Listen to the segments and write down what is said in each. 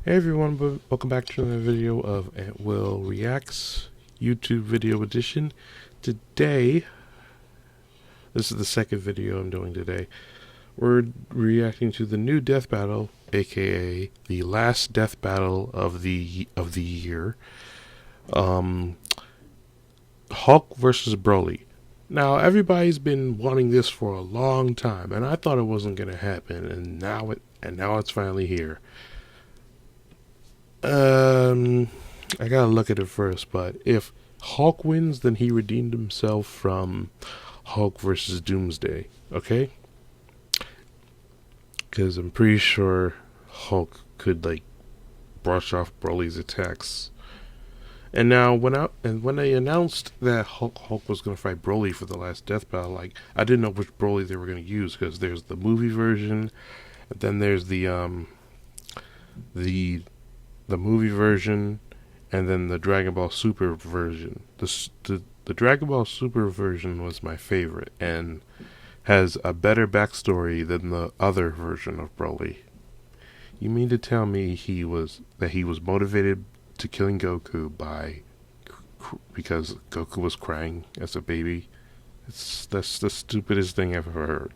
Hey everyone, welcome back to another video of Aunt Will Reacts YouTube video edition. Today, this is the second video I'm doing today. We're reacting to the new death battle, aka the last death battle of the year. Hulk versus Broly. Now everybody's been wanting this for a long time, and I thought it wasn't gonna happen, and now it's finally here. I gotta look at it first, but if Hulk wins, then he redeemed himself from Hulk versus Doomsday, okay? Because I'm pretty sure Hulk could, like, brush off Broly's attacks. And now, when they announced that Hulk was gonna fight Broly for the last death battle, like, I didn't know which Broly they were gonna use, because there's the movie version, and then there's the movie version, and then the Dragon Ball Super version. The Dragon Ball Super version was my favorite and has a better backstory than the other version of Broly. You mean to tell me he was motivated to killing Goku because Goku was crying as a baby? That's the stupidest thing I've ever heard.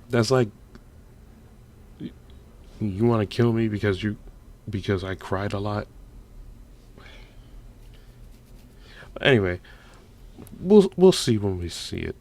That's like, you want to kill me because I cried a lot? Anyway, we'll see when we see it.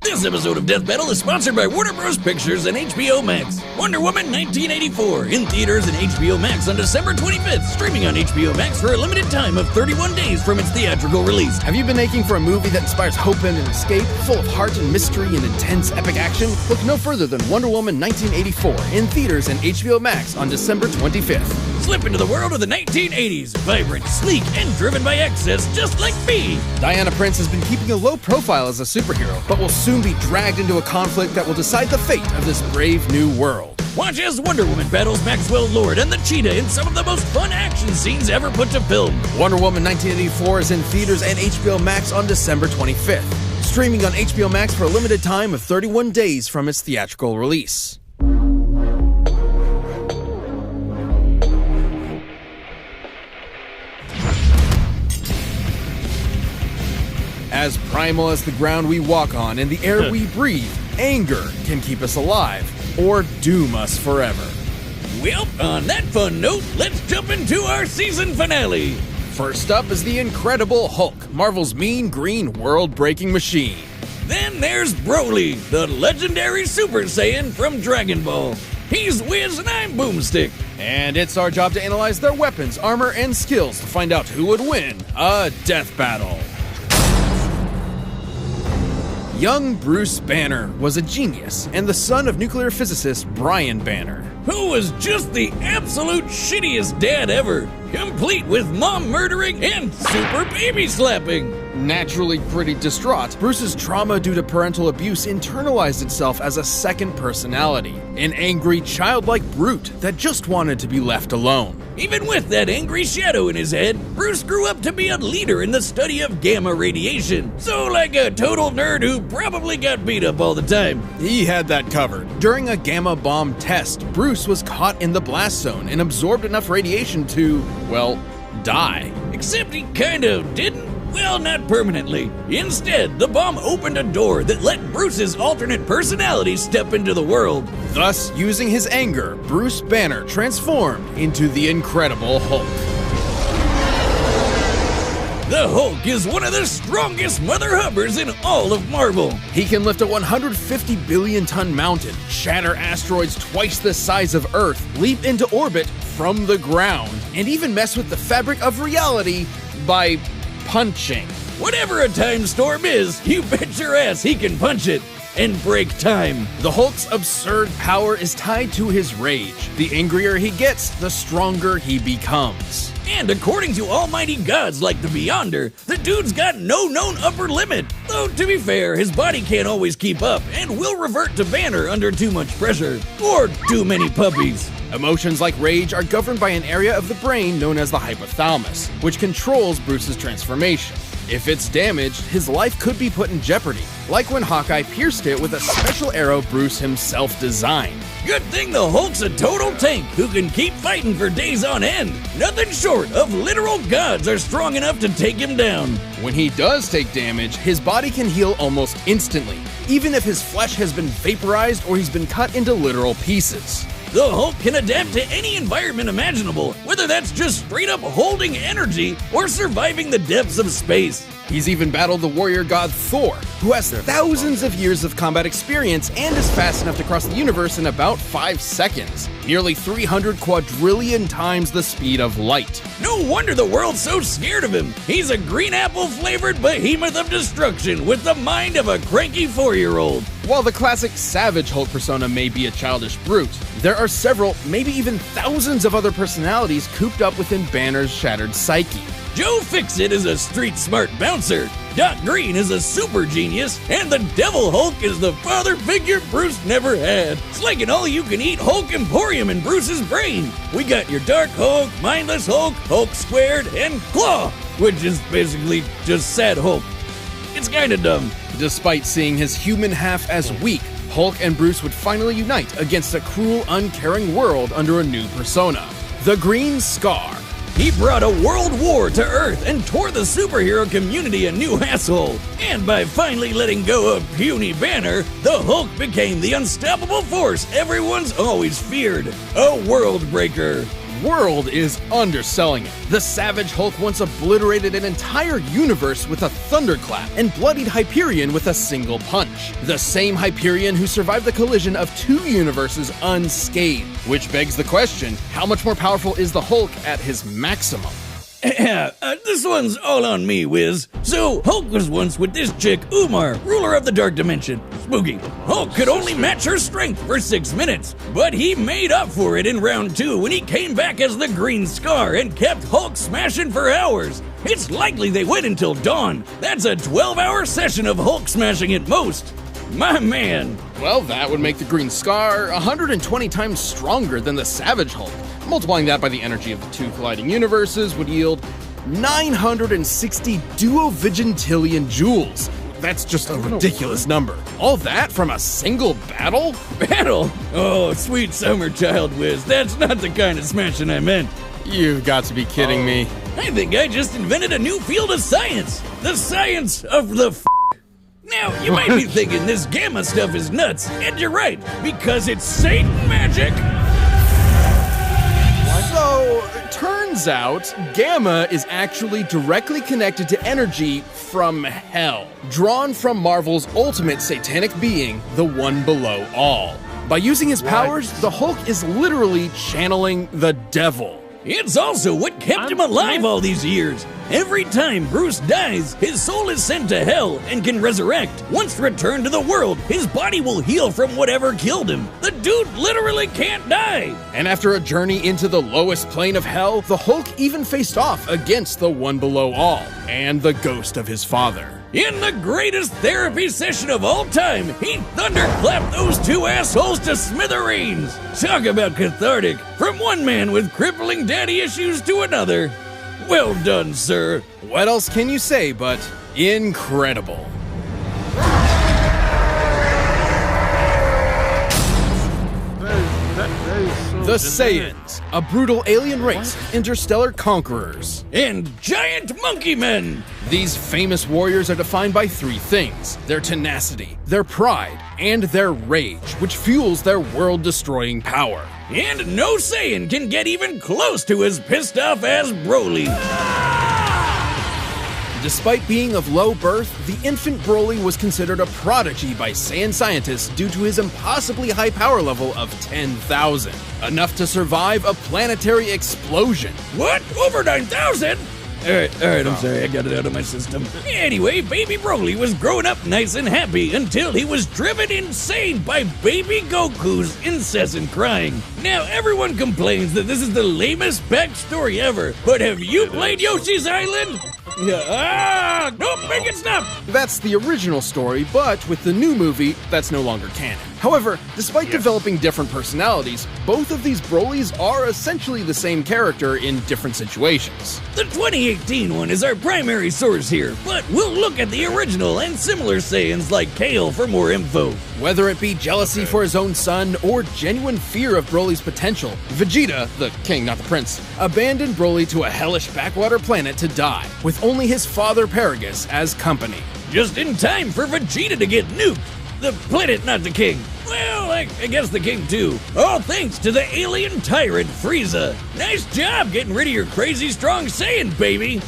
This episode of Death Battle is sponsored by Warner Bros. Pictures and HBO Max. Wonder Woman 1984 in theaters and HBO Max on December 25th, streaming on HBO Max for a limited time of 31 days from its theatrical release. Have you been aching for a movie that inspires hope and an escape, full of heart and mystery and intense epic action? Look no further than Wonder Woman 1984 in theaters and HBO Max on December 25th. Slip into the world of the 1980s, vibrant, sleek, and driven by excess, just like me. Diana Prince has been keeping a low profile as a superhero, but will soon be dragged into a conflict that will decide the fate of this brave new world. Watch as Wonder Woman battles Maxwell Lord and the Cheetah in some of the most fun action scenes ever put to film. Wonder Woman 1984 is in theaters and HBO Max on December 25th. Streaming on HBO Max for a limited time of 31 days from its theatrical release. As primal as the ground we walk on and the air we breathe, anger can keep us alive or doom us forever. Well, on that fun note, let's jump into our season finale. First up is the Incredible Hulk, Marvel's mean green world-breaking machine. Then there's Broly, the legendary Super Saiyan from Dragon Ball. He's Wiz and I'm Boomstick. And it's our job to analyze their weapons, armor, and skills to find out who would win a death battle. Young Bruce Banner was a genius and the son of nuclear physicist Brian Banner, who was just the absolute shittiest dad ever, complete with mom murdering and super baby slapping. Naturally pretty distraught, Bruce's trauma due to parental abuse internalized itself as a second personality, an angry, childlike brute that just wanted to be left alone. Even with that angry shadow in his head, Bruce grew up to be a leader in the study of gamma radiation. So like a total nerd who probably got beat up all the time. He had that covered. During a gamma bomb test, Bruce was caught in the blast zone and absorbed enough radiation to, well, die. Except he kind of didn't. Well, not permanently. Instead, the bomb opened a door that let Bruce's alternate personality step into the world. Thus, using his anger, Bruce Banner transformed into the Incredible Hulk. The Hulk is one of the strongest mother hubbers in all of Marvel. He can lift a 150 billion ton mountain, shatter asteroids twice the size of Earth, leap into orbit from the ground, and even mess with the fabric of reality by punching. Whatever a time storm is, you bet your ass he can punch it and break time. The Hulk's absurd power is tied to his rage. The angrier he gets, the stronger he becomes. And according to almighty gods like the Beyonder, the dude's got no known upper limit. Though to be fair, his body can't always keep up and will revert to Banner under too much pressure or too many puppies. Emotions like rage are governed by an area of the brain known as the hypothalamus, which controls Bruce's transformation. If it's damaged, his life could be put in jeopardy, like when Hawkeye pierced it with a special arrow Bruce himself designed. Good thing the Hulk's a total tank who can keep fighting for days on end. Nothing short of literal gods are strong enough to take him down. When he does take damage, his body can heal almost instantly, even if his flesh has been vaporized or he's been cut into literal pieces. The Hulk can adapt to any environment imaginable, whether that's just straight up holding energy or surviving the depths of space. He's even battled the warrior god Thor, who has thousands of years of combat experience and is fast enough to cross the universe in about 5 seconds, nearly 300 quadrillion times the speed of light. No wonder the world's so scared of him. He's a green apple-flavored behemoth of destruction with the mind of a cranky 4-year-old. While the classic Savage Hulk persona may be a childish brute, there are several, maybe even thousands of other personalities cooped up within Banner's shattered psyche. Joe Fixit is a street-smart bouncer, Doc Green is a super genius, and the Devil Hulk is the father figure Bruce never had. It's like an all-you-can-eat Hulk Emporium in Bruce's brain. We got your Dark Hulk, Mindless Hulk, Hulk Squared, and Claw, which is basically just Sad Hulk. It's kinda dumb. Despite seeing his human half as weak, Hulk and Bruce would finally unite against a cruel, uncaring world under a new persona, the Green Scar. He brought a world war to Earth and tore the superhero community a new asshole. And by finally letting go of puny Banner, the Hulk became the unstoppable force everyone's always feared, a world breaker. World is underselling it. The Savage Hulk once obliterated an entire universe with a thunderclap and bloodied Hyperion with a single punch. The same Hyperion who survived the collision of 2 universes unscathed. Which begs the question, how much more powerful is the Hulk at his maximum? This one's all on me, Wiz. So, Hulk was once with this chick, Umar, ruler of the Dark Dimension. Spooky. Hulk could only match her strength for 6 minutes, but he made up for it in round 2 when he came back as the Green Scar and kept Hulk smashing for hours. It's likely they went until dawn. That's a 12-hour session of Hulk smashing at most. My man. Well, that would make the Green Scar 120 times stronger than the Savage Hulk. Multiplying that by the energy of the 2 colliding universes would yield 960 duovigintillion joules. That's just a ridiculous number. All that from a single battle? Battle? Oh, sweet summer child, Wiz. That's not the kind of smashing I meant. You've got to be kidding me. I think I just invented a new field of science. The science of the Now, you might be thinking this gamma stuff is nuts, and you're right, because it's Satan magic. So, turns out, gamma is actually directly connected to energy from hell, drawn from Marvel's ultimate satanic being, the One Below All. By using his powers, the Hulk is literally channeling the devil. It's also what kept him alive all these years. Every time Bruce dies, his soul is sent to hell and can resurrect. Once returned to the world, his body will heal from whatever killed him. The dude literally can't die. And after a journey into the lowest plane of hell, the Hulk even faced off against the One Below All and the ghost of his father. In the greatest therapy session of all time, he thunderclapped those 2 assholes to smithereens. Talk about cathartic. From one man with crippling daddy issues to another. Well done, sir. What else can you say but incredible? The Saiyans, a brutal alien race of interstellar conquerors. And giant monkey men. These famous warriors are defined by 3 things: their tenacity, their pride, and their rage, which fuels their world-destroying power. And no Saiyan can get even close to as pissed off as Broly. Despite being of low birth, the infant Broly was considered a prodigy by Saiyan scientists due to his impossibly high power level of 10,000, enough to survive a planetary explosion. What? Over 9,000? Alright, I'm sorry, I got it out of my system. Anyway, baby Broly was growing up nice and happy until he was driven insane by baby Goku's incessant crying. Now, everyone complains that this is the lamest backstory ever, but have you played Yoshi's Island? Nope, make it stop! That's the original story, but with the new movie, that's no longer canon. However, despite developing different personalities, both of these Brolys are essentially the same character in different situations. The 2018 one is our primary source here, but we'll look at the original and similar Saiyans like Kale for more info. Whether it be jealousy for his own son or genuine fear of Broly's potential, Vegeta, the king not the prince, abandoned Broly to a hellish backwater planet to die, with only his father Paragus as company. Just in time for Vegeta to get nuked. The planet, not the king. Well, I guess the king too. All thanks to the alien tyrant Frieza. Nice job getting rid of your crazy strong Saiyan, baby.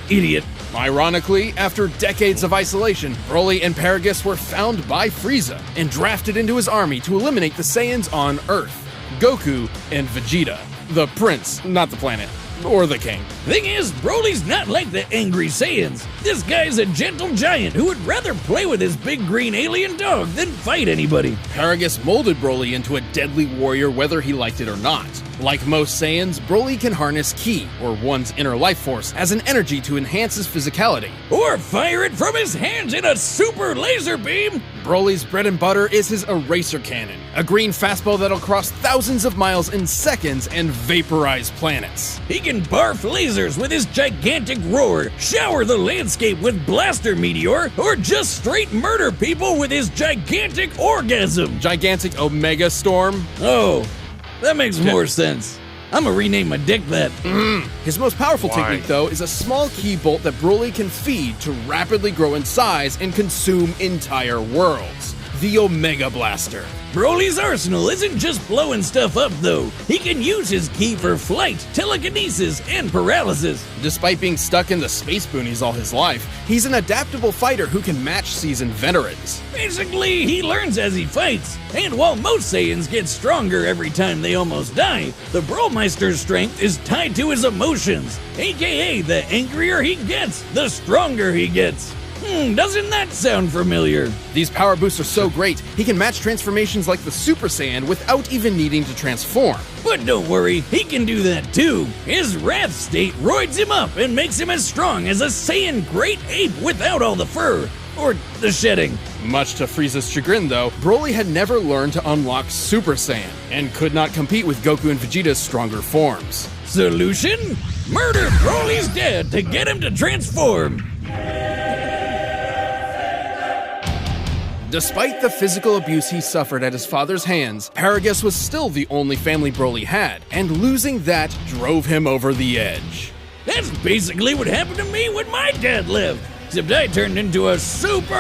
Idiot. Ironically, after decades of isolation, Broly and Paragus were found by Frieza and drafted into his army to eliminate the Saiyans on Earth, Goku and Vegeta. The prince, not the planet. Or the king. Thing is, Broly's not like the angry Saiyans. This guy's a gentle giant who would rather play with his big green alien dog than fight anybody. Paragus molded Broly into a deadly warrior whether he liked it or not. Like most Saiyans, Broly can harness Ki, or one's inner life force, as an energy to enhance his physicality. Or fire it from his hands in a super laser beam. Broly's bread and butter is his eraser cannon, a green fastball that'll cross thousands of miles in seconds and vaporize planets. He can barf lasers with his gigantic roar, shower the landscape with blaster meteor, or just straight murder people with his gigantic orgasm. Gigantic Omega Storm? Oh, that makes more sense. I'm gonna rename my dick that. His most powerful Why? technique, though, is a small ki bolt that Broly can feed to rapidly grow in size and consume entire worlds. The Omega Blaster. Broly's arsenal isn't just blowing stuff up, though. He can use his ki for flight, telekinesis, and paralysis. Despite being stuck in the space boonies all his life, he's an adaptable fighter who can match seasoned veterans. Basically, he learns as he fights. And while most Saiyans get stronger every time they almost die, the Bromeister's strength is tied to his emotions. AKA, the angrier he gets, the stronger he gets. Doesn't that sound familiar? These power boosts are so great, he can match transformations like the Super Saiyan without even needing to transform. But don't worry, he can do that too. His Wrath state roids him up and makes him as strong as a Saiyan Great Ape without all the fur. Or the shedding. Much to Frieza's chagrin, though, Broly had never learned to unlock Super Saiyan, and could not compete with Goku and Vegeta's stronger forms. Solution? Murder Broly's dad to get him to transform. Despite the physical abuse he suffered at his father's hands, Paragus was still the only family Broly had, and losing that drove him over the edge. That's basically what happened to me when my dad lived. Except I turned into a super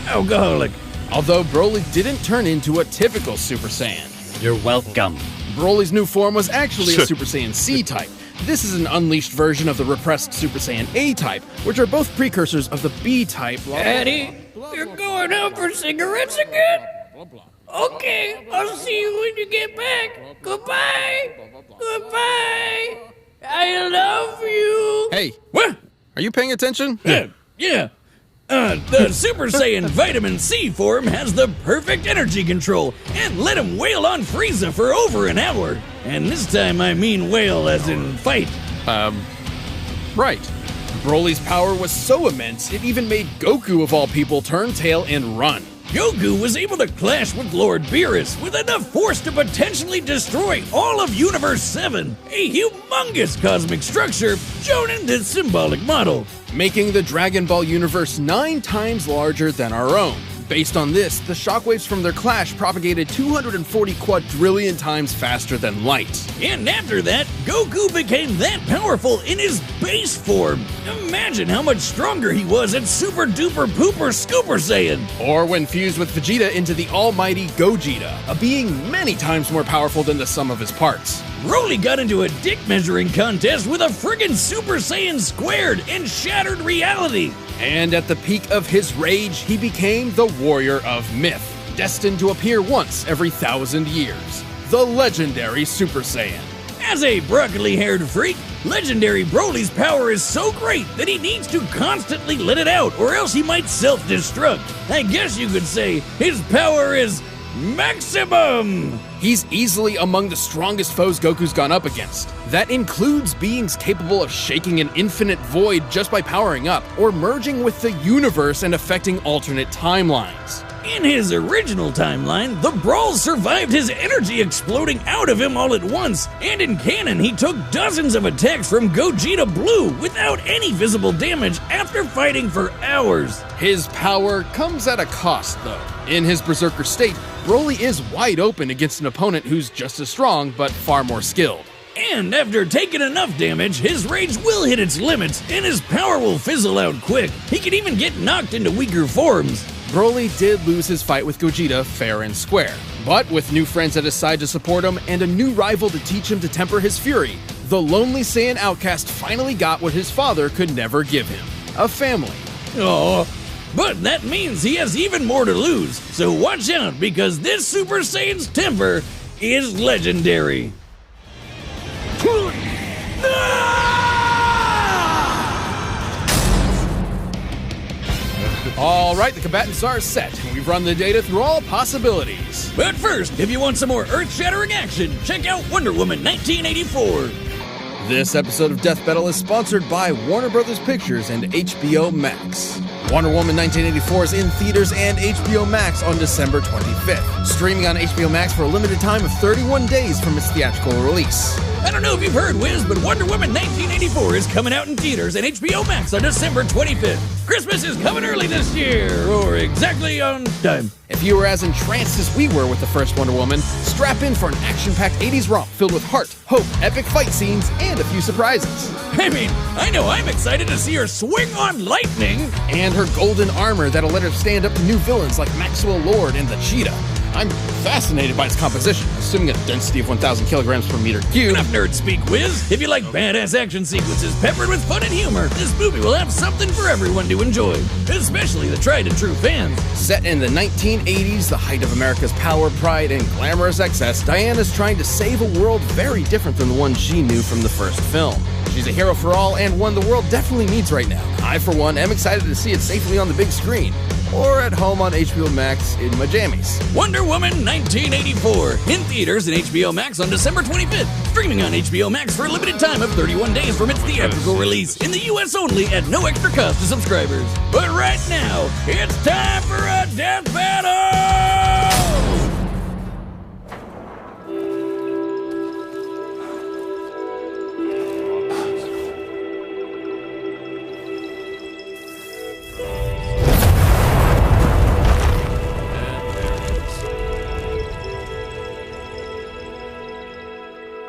alcoholic. Although Broly didn't turn into a typical Super Saiyan. You're welcome. Broly's new form was actually a Super Saiyan C-type. This is an unleashed version of the repressed Super Saiyan A-type, which are both precursors of the B-type. Daddy, you're going out for cigarettes again? Okay, I'll see you when you get back. Goodbye. Goodbye. I love you. Hey, What? are you paying attention? Yeah. The Super Saiyan Vitamin C form has the perfect energy control and let him wail on Frieza for over an hour. And this time I mean wail as in fight. Right. Broly's power was so immense, it even made Goku, of all people, turn tail and run. Goku was able to clash with Lord Beerus with enough force to potentially destroy all of Universe 7, a humongous cosmic structure shown in this symbolic model. Making the Dragon Ball universe 9 times larger than our own. Based on this, the shockwaves from their clash propagated 240 quadrillion times faster than light. And after that, Goku became that powerful in his base form. Imagine how much stronger he was at Super Duper Pooper Scooper Saiyan. Or when fused with Vegeta into the almighty Gogeta, a being many times more powerful than the sum of his parts. Broly got into a dick measuring contest with a friggin' Super Saiyan squared and shattered reality. And at the peak of his rage, he became the Warrior of Myth, destined to appear once every 1,000 years. The legendary Super Saiyan. As a broccoli-haired freak, legendary Broly's power is so great that he needs to constantly let it out or else he might self-destruct. I guess you could say his power is Maximum! He's easily among the strongest foes Goku's gone up against. That includes beings capable of shaking an infinite void just by powering up, or merging with the universe and affecting alternate timelines. In his original timeline, the Brawl survived his energy exploding out of him all at once, and in canon he took dozens of attacks from Gogeta Blue without any visible damage after fighting for hours. His power comes at a cost, though. In his Berserker state, Broly is wide open against an opponent who's just as strong, but far more skilled. And after taking enough damage, his rage will hit its limits, and his power will fizzle out quick. He can even get knocked into weaker forms. Broly did lose his fight with Gogeta fair and square, but with new friends at his side to support him and a new rival to teach him to temper his fury, the lonely Saiyan outcast finally got what his father could never give him: a family. Oh, but that means he has even more to lose, so watch out because this Super Saiyan's temper is legendary. All right, the combatants are set, and we've run the data through all possibilities. But first, if you want some more earth-shattering action, check out Wonder Woman 1984. This episode of Death Battle is sponsored by Warner Brothers Pictures and HBO Max. Wonder Woman 1984 is in theaters and HBO Max on December 25th, streaming on HBO Max for a limited time of 31 days from its theatrical release. I don't know if you've heard, Wiz, but Wonder Woman 1984 is coming out in theaters and HBO Max on December 25th. Christmas is coming early this year, or exactly on time. If you were as entranced as we were with the first Wonder Woman, strap in for an action-packed 80s romp filled with heart, hope, epic fight scenes, and a few surprises. I mean, I know I'm excited to see her swing on lightning. And her golden armor that'll let her stand up to new villains like Maxwell Lord and the Cheetah. I'm fascinated by its composition, assuming a density of 1,000 kilograms per meter cubed. Enough nerd speak, Wiz. If you like badass action sequences peppered with fun and humor, this movie will have something for everyone to enjoy, especially the tried and true fans. Set in the 1980s, the height of America's power, pride, and glamorous excess, Diana's trying to save a world very different than the one she knew from the first film. She's a hero for all and one the world definitely needs right now. I, for one, am excited to see it safely on the big screen, or at home on HBO Max in my jammies. Wonder Woman 1984, in theaters and HBO Max on December 25th, streaming on HBO Max for a limited time of 31 days from its theatrical release, in the US only at no extra cost to subscribers. But right now, it's time for a death battle!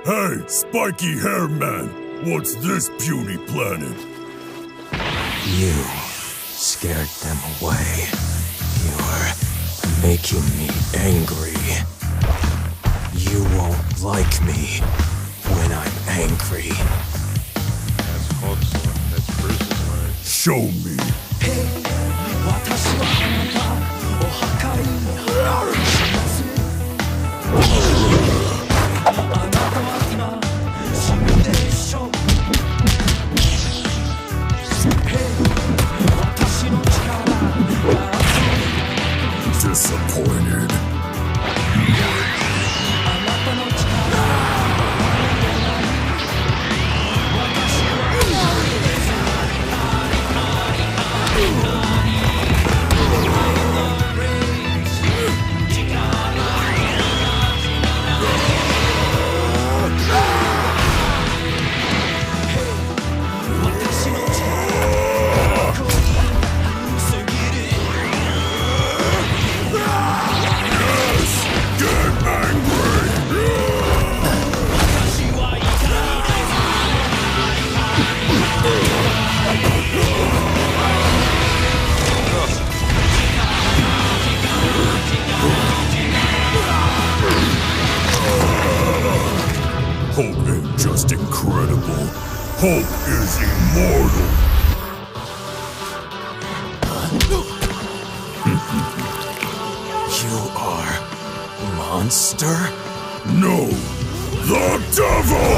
Hey, spiky hair man, what's this puny planet? You scared them away. You're making me angry. You won't like me when I'm angry. That's Hulk's line. That's Bruce's line. Show me. Disappointed. Hulk ain't just incredible. Hulk is immortal. You are monster? No, the devil!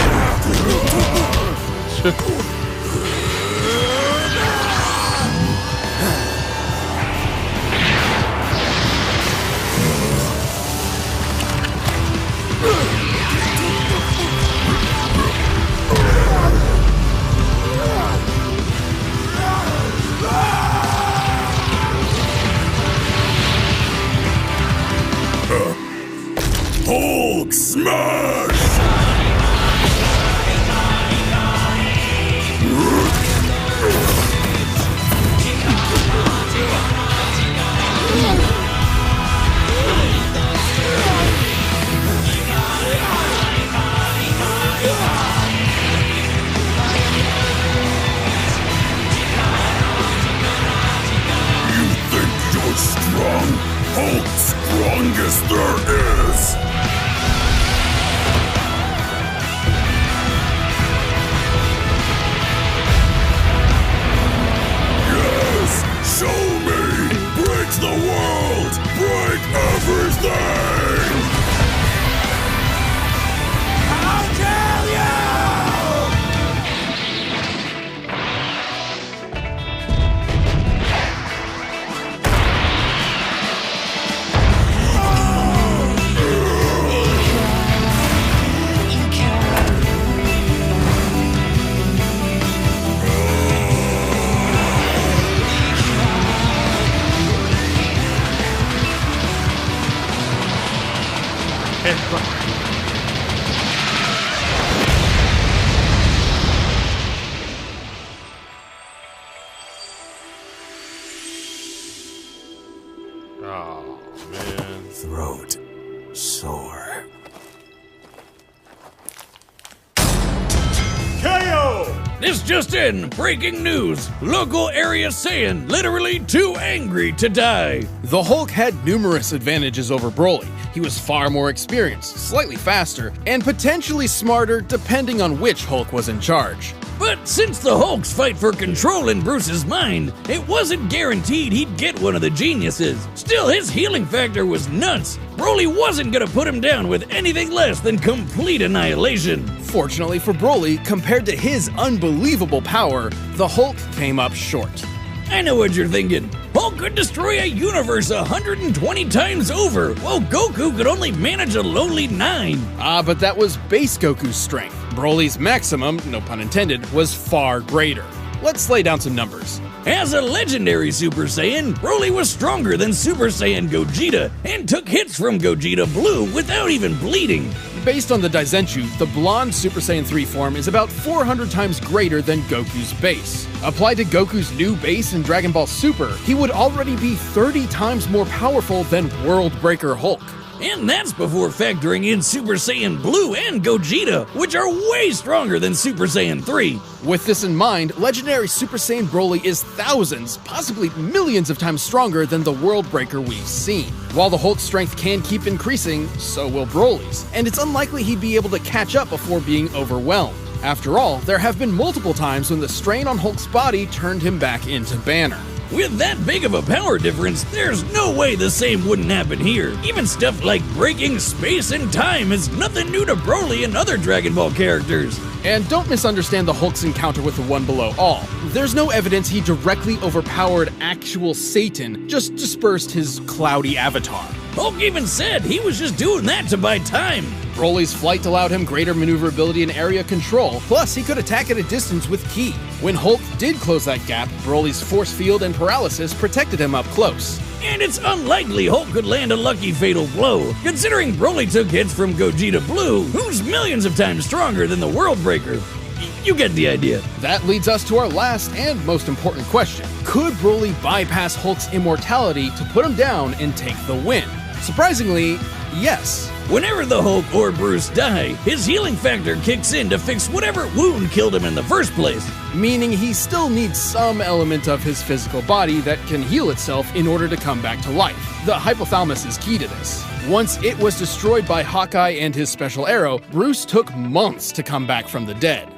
Hulk smash! Strong, Hulk, strongest there is! Yes! Show me! Break the world! Break everything! I'll kill you! Oh, man. Throat sore. This just in, breaking news. Local area Saiyan literally too angry to die. The Hulk had numerous advantages over Broly. He was far more experienced, slightly faster, and potentially smarter depending on which Hulk was in charge. But since the Hulk's fight for control in Bruce's mind, it wasn't guaranteed he'd get one of the geniuses. Still, his healing factor was nuts. Broly wasn't gonna put him down with anything less than complete annihilation. Fortunately for Broly, compared to his unbelievable power, the Hulk came up short. I know what you're thinking. Hulk could destroy a universe 120 times over, while Goku could only manage a lowly 9. But that was base Goku's strength. Broly's maximum, no pun intended, was far greater. Let's lay down some numbers. As a legendary Super Saiyan, Broly was stronger than Super Saiyan Gogeta and took hits from Gogeta Blue without even bleeding. Based on the Daizenshuu, the blonde Super Saiyan 3 form is about 400 times greater than Goku's base. Applied to Goku's new base in Dragon Ball Super, he would already be 30 times more powerful than World Breaker Hulk. And that's before factoring in Super Saiyan Blue and Gogeta, which are way stronger than Super Saiyan 3. With this in mind, legendary Super Saiyan Broly is thousands, possibly millions of times stronger than the World Breaker we've seen. While the Hulk's strength can keep increasing, so will Broly's, and it's unlikely he'd be able to catch up before being overwhelmed. After all, there have been multiple times when the strain on Hulk's body turned him back into Banner. With that big of a power difference, there's no way the same wouldn't happen here. Even stuff like breaking space and time is nothing new to Broly and other Dragon Ball characters. And don't misunderstand the Hulk's encounter with the One Below All. There's no evidence he directly overpowered actual Satan, just dispersed his cloudy avatar. Hulk even said he was just doing that to buy time. Broly's flight allowed him greater maneuverability and area control, plus he could attack at a distance with Ki. When Hulk did close that gap, Broly's force field and paralysis protected him up close. And it's unlikely Hulk could land a lucky fatal blow, considering Broly took hits from Gogeta Blue, who's millions of times stronger than the World Breaker. You get the idea. That leads us to our last and most important question. Could Broly bypass Hulk's immortality to put him down and take the win? Surprisingly, yes. Whenever the Hulk or Bruce die, his healing factor kicks in to fix whatever wound killed him in the first place. Meaning he still needs some element of his physical body that can heal itself in order to come back to life. The hypothalamus is key to this. Once it was destroyed by Hawkeye and his special arrow, Bruce took months to come back from the dead.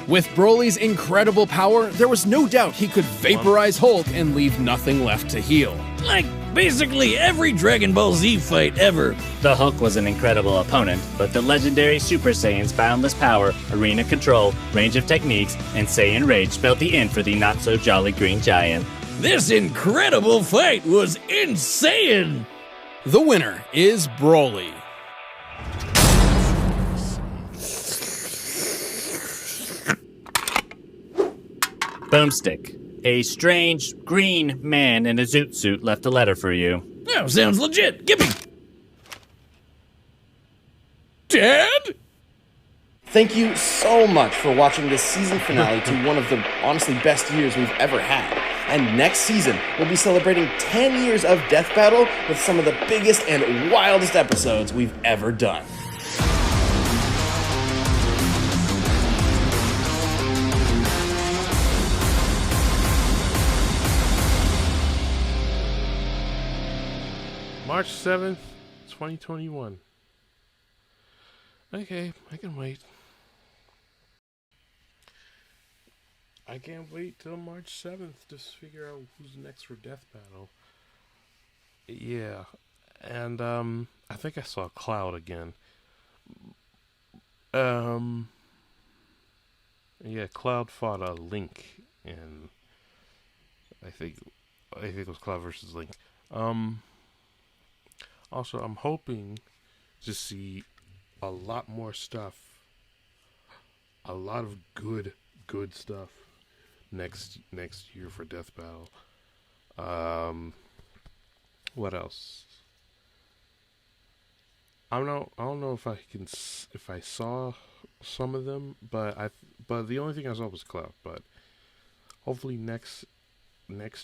With Broly's incredible power, there was no doubt he could vaporize Hulk and leave nothing left to heal. Like basically every Dragon Ball Z fight ever. The Hulk was an incredible opponent, but the legendary Super Saiyan's boundless power, arena control, range of techniques, and Saiyan Rage spelled the end for the not-so-jolly Green Giant. This incredible fight was insane! The winner is Broly. Boomstick. A strange, green man in a zoot suit left a letter for you. Oh, sounds legit. Gimme! Dad? Thank you so much for watching this season finale to one of the honestly best years we've ever had. And next season, we'll be celebrating 10 years of Death Battle with some of the biggest and wildest episodes we've ever done. March 7th, 2021. Okay, I can wait. I can't wait till March 7th to figure out who's next for Death Battle. Yeah, and I think I saw Cloud again. Yeah, Cloud fought a Link, and I think it was Cloud versus Link. Also, I'm hoping to see a lot more stuff, a lot of good stuff next year for Death Battle. What else? I don't know if I saw some of them, but the only thing I saw was Cloud. But hopefully next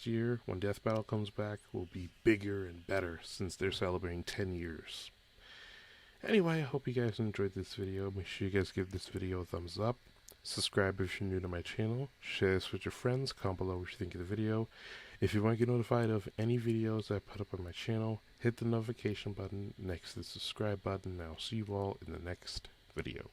year when Death Battle comes back will be bigger and better, since they're celebrating 10 years. Anyway, I hope you guys enjoyed this video. Make sure you guys give this video a thumbs up. Subscribe if you're new to my channel. Share this with your friends. Comment below what you think of the video. If you want to get notified of any videos I put up on my channel, hit the notification button next to the subscribe button. And I'll see you all in the next video.